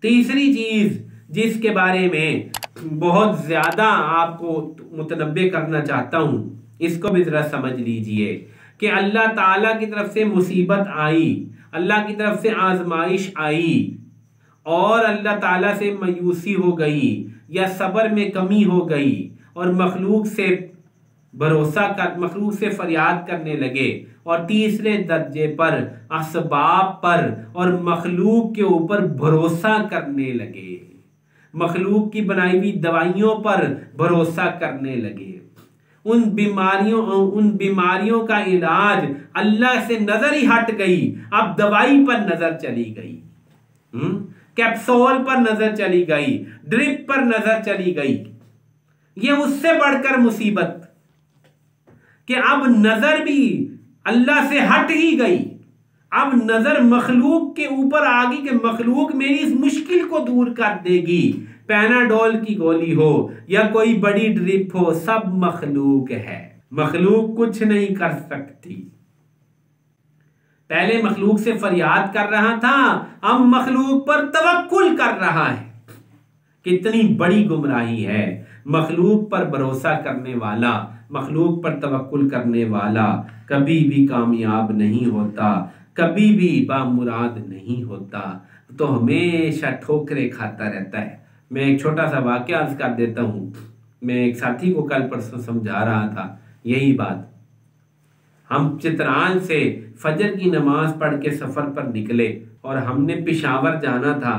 तीसरी चीज जिसके बारे में बहुत ज्यादा आपको मुतनब्बे करना चाहता हूं, इसको भी जरा समझ लीजिए कि अल्लाह ताला की तरफ से मुसीबत आई, अल्लाह की तरफ से आजमाइश आई और अल्लाह ताला से मायूसी हो गई या सब्र में कमी हो गई और मखलूक से मखलूक से फरियाद करने लगे और तीसरे दर्जे पर असबाब पर और मखलूक के ऊपर भरोसा करने लगे, मखलूक की बनाई हुई दवाइयों पर भरोसा करने लगे, उन बीमारियों का इलाज अल्लाह से नजर ही हट गई, अब दवाई पर नजर चली गई, कैप्सूल पर नजर चली गई, ड्रिप पर नजर चली गई। ये उससे बढ़कर मुसीबत कि अब नजर भी अल्लाह से हट ही गई, अब नजर मखलूक के ऊपर आ गई कि मखलूक मेरी इस मुश्किल को दूर कर देगी। पैनाडोल की गोली हो या कोई बड़ी ड्रिप हो, सब मखलूक है, मखलूक कुछ नहीं कर सकती। पहले मखलूक से फरियाद कर रहा था, अब मखलूक पर तवक्कुल कर रहा है। कितनी बड़ी गुमराही है। मखलूक पर भरोसा करने वाला, मखलूक पर तवक्कुल करने वाला कभी भी कामयाब नहीं होता, कभी भी बामुराद नहीं होता, तो हमेशा ठोकरें खाता रहता है। मैं एक छोटा सा वाकया अर्ज कर देता हूँ। मैं एक साथी को कल परसों समझा रहा था यही बात। हम चित्राल से फजर की नमाज पढ़ के सफ़र पर निकले और हमने पेशावर जाना था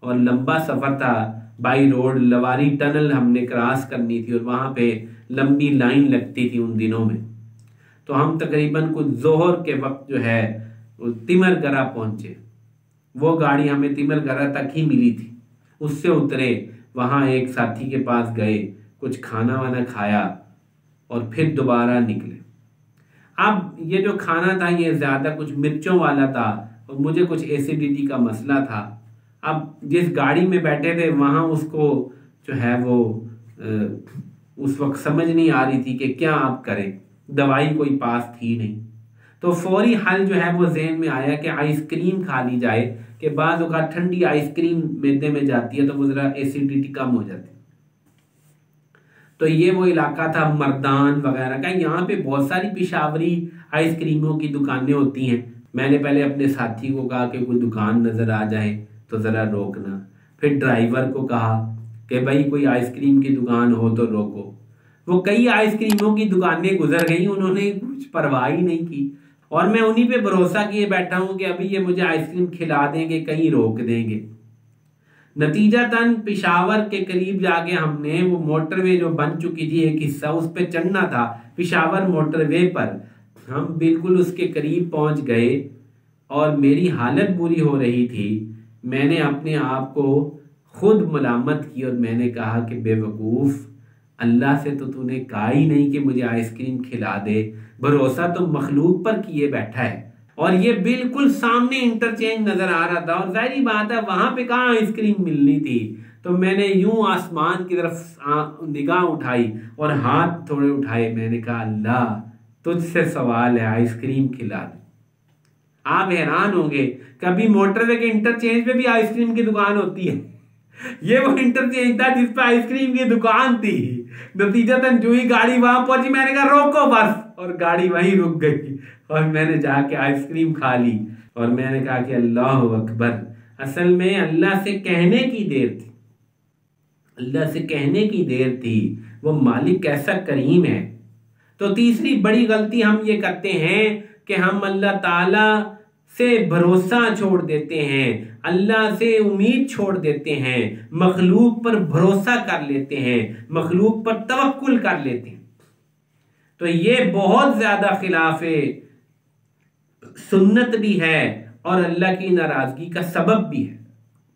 और लंबा सफ़र था, बाई रोड लवारी टनल हमने क्रॉस करनी थी और वहाँ पे लंबी लाइन लगती थी उन दिनों में। तो हम तकरीबन कुछ जोहर के वक्त जो है तिमरगरा पहुँचे। वो गाड़ी हमें तिमरगरा तक ही मिली थी। उससे उतरे, वहाँ एक साथी के पास गए, कुछ खाना वाना खाया और फिर दोबारा निकले। अब ये जो खाना था ये ज़्यादा कुछ मिर्चों वाला था और मुझे कुछ एसिडिटी का मसला था। अब जिस गाड़ी में बैठे थे वहाँ उसको जो है वो उस वक्त समझ नहीं आ रही थी कि क्या आप करें, दवाई कोई पास थी नहीं। तो फौरी हल जो है वो जहन में आया कि आइसक्रीम खा ली जाए, कि बाद का ठंडी आइसक्रीम मैदे में जाती है तो वो ज़रा एसिडिटी कम हो जाती है। तो ये वो इलाका था मर्दान वगैरह का, यहाँ पे बहुत सारी पेशावरी आइसक्रीमों की दुकानें होती हैं। मैंने पहले अपने साथी को कहा कि कोई दुकान नज़र आ जाए तो ज़रा रोकना। फिर ड्राइवर को कहा कि भाई कोई आइसक्रीम की दुकान हो तो रोको। वो कई आइसक्रीमों की दुकानें गुजर गई, उन्होंने कुछ परवाह ही नहीं की और मैं उन्हीं पे भरोसा किए बैठा हूँ कि अभी ये मुझे आइसक्रीम खिला देंगे, कहीं रोक देंगे। नतीजतन पेशावर के करीब जाके हमने वो मोटरवे जो बन चुकी थी एक हिस्सा, उस पे चढ़ना था। पेशावर मोटरवे पर हम बिल्कुल उसके करीब पहुंच गए और मेरी हालत बुरी हो रही थी। मैंने अपने आप को खुद मलामत की और मैंने कहा कि बेवकूफ़, अल्लाह से तो तूने कहा ही नहीं कि मुझे आइसक्रीम खिला दे, भरोसा तो मखलूक पर किए बैठा है। और ये बिल्कुल सामने इंटरचेंज नजर आ रहा था और जाहिर बात है वहां पे कहाँ आइसक्रीम मिलनी थी। तो मैंने यूं आसमान की तरफ निगाह उठाई और हाथ थोड़े उठाए, मैंने कहा अल्लाह तुझसे सवाल है, आइसक्रीम खिला दे। आप हैरान होंगे, कभी मोटरवे के इंटरचेंज पे भी आइसक्रीम की दुकान होती है। ये वो इंटरचेंज था जिस पे आइसक्रीम की दुकान थी। नतीजतन जो ही गाड़ी वहां पहुंची मैंने कहा रोको बस, और गाड़ी वहीं रुक गई और मैंने जाके आइसक्रीम खा ली और मैंने कहा कि अल्लाह अकबर। असल में अल्लाह से कहने की देर थी, अल्लाह से कहने की देर थी, वो मालिक कैसा करीम है। तो तीसरी बड़ी गलती हम ये करते हैं कि हम अल्लाह ताला से भरोसा छोड़ देते हैं, अल्लाह से उम्मीद छोड़ देते हैं, मखलूक पर भरोसा कर लेते हैं, मखलूक पर तवक्कुल कर लेते हैं। तो ये बहुत ज्यादा खिलाफे सुन्नत भी है और अल्लाह की नाराजगी का सबब भी है।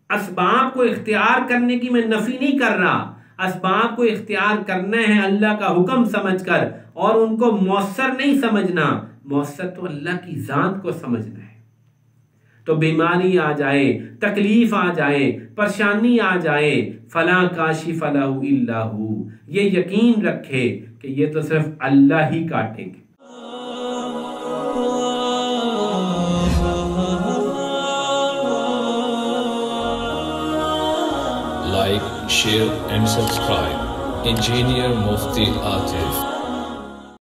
असबाब को इख्तियार करने की मैं नफी नहीं कर रहा, असबाब को इख्तियार करना है अल्लाह का हुक्म समझकर और उनको मौसर नहीं समझना, मौसर तो अल्लाह की जात को समझना है। तो बीमारी आ जाए, तकलीफ आ जाए, परेशानी आ जाए, फला काशिफ लहू इल्ला हू, ये यकीन रखे कि ये तो सिर्फ अल्लाह ही काटेंगे। like, share and subscribe. Engineer Mufti Atif.